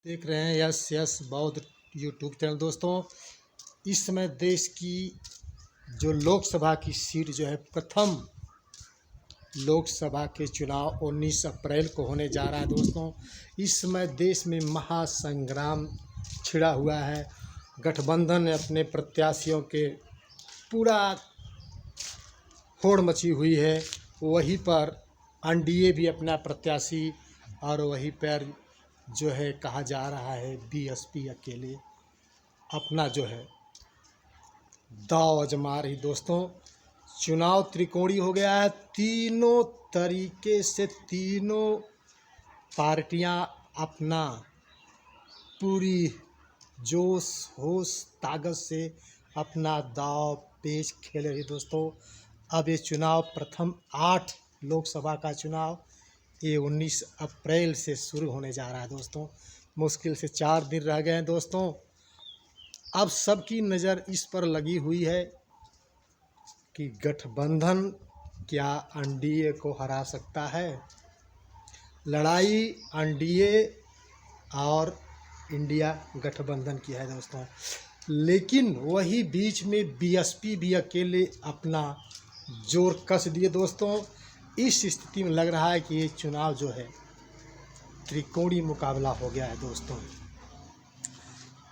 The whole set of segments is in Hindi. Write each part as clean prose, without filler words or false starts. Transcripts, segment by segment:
देख रहे हैं यस यस बौद्ध यूट्यूब चैनल। दोस्तों, इस समय देश की जो लोकसभा की सीट जो है, प्रथम लोकसभा के चुनाव 19 अप्रैल को होने जा रहा है। दोस्तों, इस समय देश में महासंग्राम छिड़ा हुआ है। गठबंधन ने अपने प्रत्याशियों के पूरा होड़ मची हुई है। वहीं पर एनडीए भी अपना प्रत्याशी, और वहीं पर जो है कहा जा रहा है बीएसपी अकेले अपना जो है दांव आजमा रही। दोस्तों, चुनाव त्रिकोणीय हो गया है। तीनों तरीके से तीनों पार्टियां अपना पूरी जोश होश ताकत से अपना दांव पेच खेल रही। दोस्तों, अब ये चुनाव प्रथम 8 लोकसभा का चुनाव ये 19 अप्रैल से शुरू होने जा रहा है। दोस्तों, मुश्किल से 4 दिन रह गए हैं। दोस्तों, अब सबकी नज़र इस पर लगी हुई है कि गठबंधन क्या एनडीए को हरा सकता है। लड़ाई एनडीए और इंडिया गठबंधन की है। दोस्तों, लेकिन वही बीच में बीएसपी भी अकेले अपना जोर कस दिए। दोस्तों, इस स्थिति में लग रहा है कि ये चुनाव जो है त्रिकोणीय मुकाबला हो गया है। दोस्तों,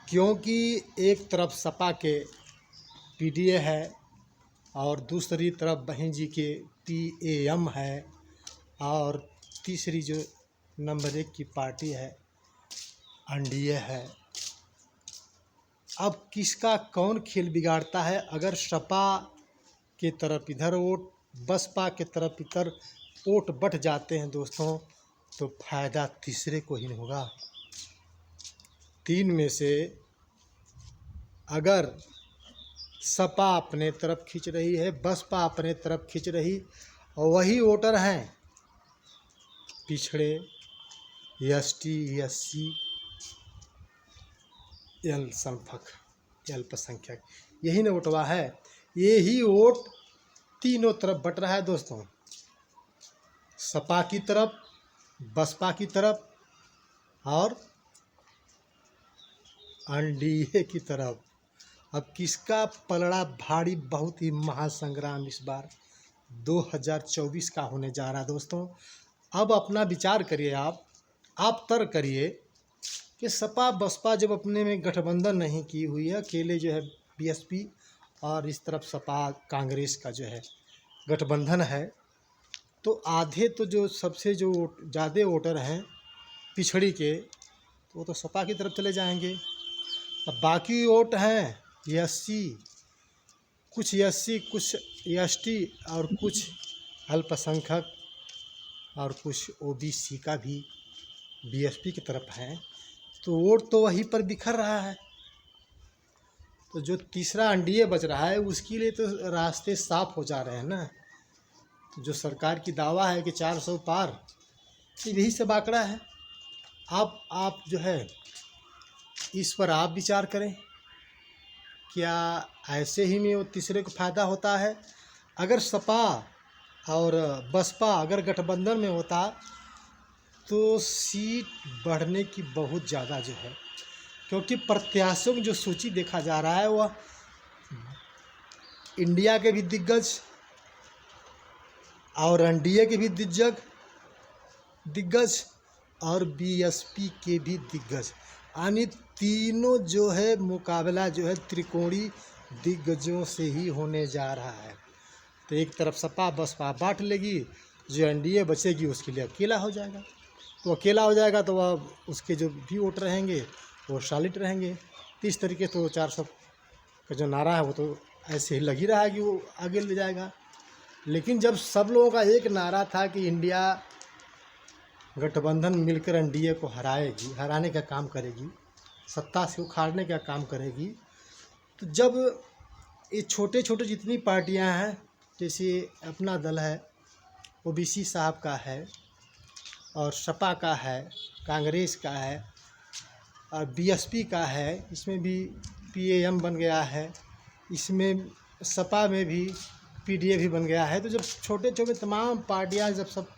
क्योंकि एक तरफ सपा के पीडीए है और दूसरी तरफ बहन जी के पीएएम है, और तीसरी जो नंबर 1 की पार्टी है एनडीए है। अब किसका कौन खेल बिगाड़ता है। अगर सपा के तरफ इधर वोट, बसपा के तरफ इधर वोट बट जाते हैं दोस्तों, तो फायदा तीसरे को ही नहीं होगा। 3 में से अगर सपा अपने तरफ खींच रही है, बसपा अपने तरफ खींच रही, और वही वोटर हैं पिछड़े, एसटी, एससी, अल्पसंख्यक, यही न वोटवा है। यही वोट तीनों तरफ बट रहा है। दोस्तों, सपा की तरफ, बसपा की तरफ और एनडीए की तरफ। अब किसका पलड़ा भारी, बहुत ही महासंग्राम इस बार 2024 का होने जा रहा है। दोस्तों, अब अपना विचार करिए, आप तर्क करिए कि सपा बसपा जब अपने में गठबंधन नहीं की हुई है, अकेले जो है बीएसपी और इस तरफ सपा कांग्रेस का जो है गठबंधन है, तो आधे तो जो सबसे जो ज़्यादा वोटर हैं पिछड़ी के, तो वो तो सपा की तरफ चले जाएंगे। अब बाकी वोट हैं एससी, कुछ एससी, कुछ एसटी और कुछ अल्पसंख्यक और कुछ ओबीसी का भी बीएसपी की तरफ है, तो वोट तो वहीं पर बिखर रहा है। तो जो तीसरा एनडीए बच रहा है उसके लिए तो रास्ते साफ हो जा रहे हैं ना। जो सरकार की दावा है कि 400 पार, यही सब आंकड़ा है। आप जो है इस पर आप विचार करें, क्या ऐसे ही में वो तीसरे को फ़ायदा होता है। अगर सपा और बसपा अगर गठबंधन में होता तो सीट बढ़ने की बहुत ज़्यादा जो है, क्योंकि प्रत्याशियों की जो सूची देखा जा रहा है वह इंडिया के भी दिग्गज और एनडीए के भी दिग्गज और बीएसपी के भी दिग्गज, यानी तीनों जो है मुकाबला जो है त्रिकोणीय दिग्गजों से ही होने जा रहा है। तो एक तरफ सपा बसपा बांट लेगी, जो एनडीए बचेगी उसके लिए अकेला हो जाएगा। तो अकेला हो जाएगा तो वह उसके जो भी वोट रहेंगे वो सॉलिड रहेंगे। तो इस तरीके तो 400 का जो नारा है वो तो ऐसे ही लग ही रहा है कि वो आगे ले जाएगा। लेकिन जब सब लोगों का एक नारा था कि इंडिया गठबंधन मिलकर एनडीए को हराएगी, हराने का काम करेगी, सत्ता से उखाड़ने का काम करेगी, तो जब ये छोटे छोटे जितनी पार्टियां हैं, जैसे अपना दल है, ओबीसी साहब का है, और सपा का है, कांग्रेस का है, और बीएसपी का है, इसमें भी पीएएम बन गया है, इसमें सपा में भी पीडीए भी बन गया है। तो जब छोटे छोटे तमाम पार्टियां जब सब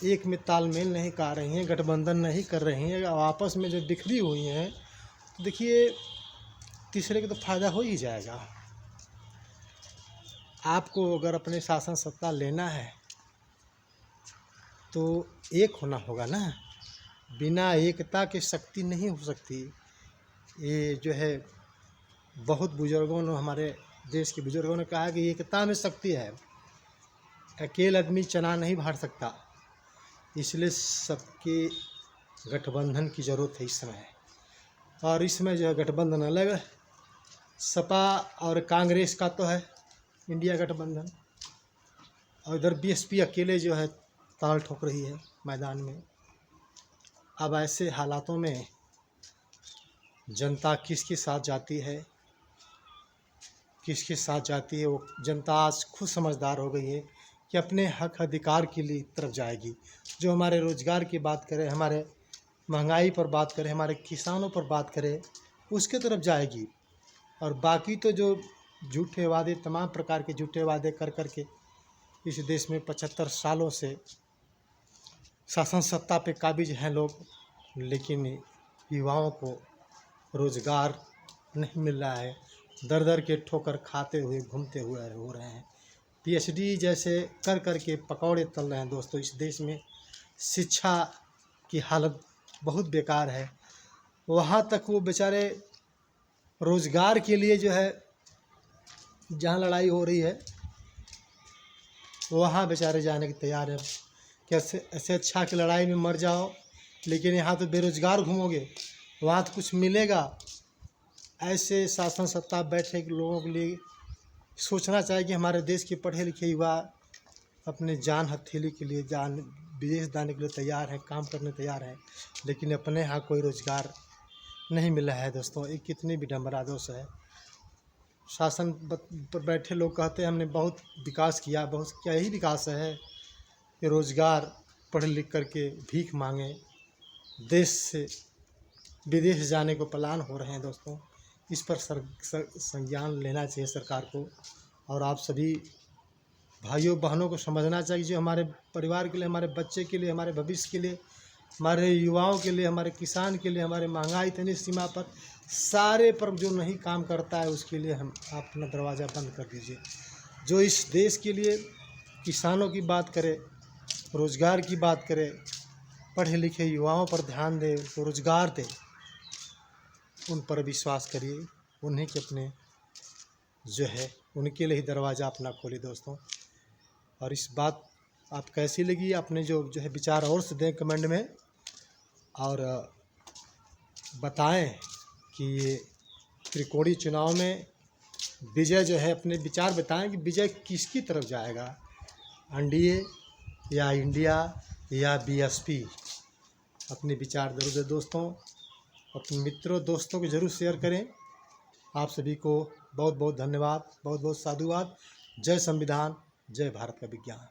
एक में तालमेल नहीं कर रही हैं, गठबंधन नहीं कर रही हैं, आपस में जो बिखरी हुई हैं, तो देखिए तीसरे को तो फायदा हो ही जाएगा। आपको अगर अपने शासन सत्ता लेना है तो एक होना होगा ना, बिना एकता के शक्ति नहीं हो सकती। ये जो है बहुत बुजुर्गों ने, हमारे देश के बुजुर्गों ने कहा कि एकता में शक्ति है, अकेला आदमी चना नहीं भाड़ सकता। इसलिए सबके गठबंधन की ज़रूरत है इस समय। और इसमें जो है गठबंधन अलग है, सपा और कांग्रेस का तो है इंडिया गठबंधन, और इधर बीएसपी अकेले जो है ताल ठोक रही है मैदान में। अब ऐसे हालातों में जनता किसके साथ जाती है, किसके साथ जाती है, वो जनता आज खुद समझदार हो गई है कि अपने हक अधिकार के लिए तरफ जाएगी। जो हमारे रोज़गार की बात करें, हमारे महंगाई पर बात करें, हमारे किसानों पर बात करें, उसके तरफ जाएगी। और बाकी तो जो झूठे वादे, तमाम प्रकार के झूठे वादे कर कर के इस देश में 75 सालों से शासन सत्ता पे काबिज हैं लोग, लेकिन युवाओं को रोज़गार नहीं मिल रहा है। दर दर के ठोकर खाते हुए घूमते हुए हो रहे हैं। पीएचडी जैसे कर कर के पकौड़े तल रहे हैं दोस्तों। इस देश में शिक्षा की हालत बहुत बेकार है। वहाँ तक वो बेचारे रोज़गार के लिए जो है, जहाँ लड़ाई हो रही है वहाँ बेचारे जाने के तैयार है। कैसे ऐसे अच्छा कि लड़ाई में मर जाओ, लेकिन यहाँ तो बेरोज़गार घूमोगे, वहाँ तो कुछ मिलेगा। ऐसे शासन सत्ता बैठे लोगों के लिए सोचना चाहिए कि हमारे देश के पढ़े लिखे युवा अपने जान हथेली के लिए विदेश जाने के लिए तैयार हैं, काम करने तैयार हैं, लेकिन अपने यहाँ कोई रोज़गार नहीं मिला है दोस्तों। ये कितनी विडंबना दोष है। शासन पर बैठे लोग कहते हैं हमने बहुत विकास किया, बहुत क्या ही विकास है कि रोज़गार पढ़ लिख करके भीख मांगे, देश से विदेश जाने को प्लान हो रहे हैं दोस्तों। इस पर संज्ञान लेना चाहिए सरकार को, और आप सभी भाइयों बहनों को समझना चाहिए जो हमारे परिवार के लिए, हमारे बच्चे के लिए, हमारे भविष्य के लिए, हमारे युवाओं के लिए, हमारे किसान के लिए, हमारे महंगाई इतनी सीमा पर सारे पर जो नहीं काम करता है उसके लिए हम अपना दरवाज़ा बंद कर दीजिए। जो इस देश के लिए किसानों की बात करे, रोज़गार की बात करे, पढ़े लिखे युवाओं पर ध्यान दे, उनको रोज़गार दे, उन पर विश्वास करिए। उन्हीं के अपने जो है उनके लिए ही दरवाज़ा अपना खोलिए दोस्तों। और इस बात आप कैसी लगी, अपने जो है विचार और से दें कमेंट में, और बताएं कि ये त्रिकोणीय चुनाव में विजय जो है, अपने विचार बताएं कि विजय किसकी तरफ जाएगा, एनडीए या इंडिया या बीएसपी। अपने विचार ज़रूर दें दोस्तों, अपने मित्रों दोस्तों को ज़रूर शेयर करें। आप सभी को बहुत बहुत धन्यवाद, बहुत बहुत साधुवाद। जय संविधान, जय भारत का विज्ञान।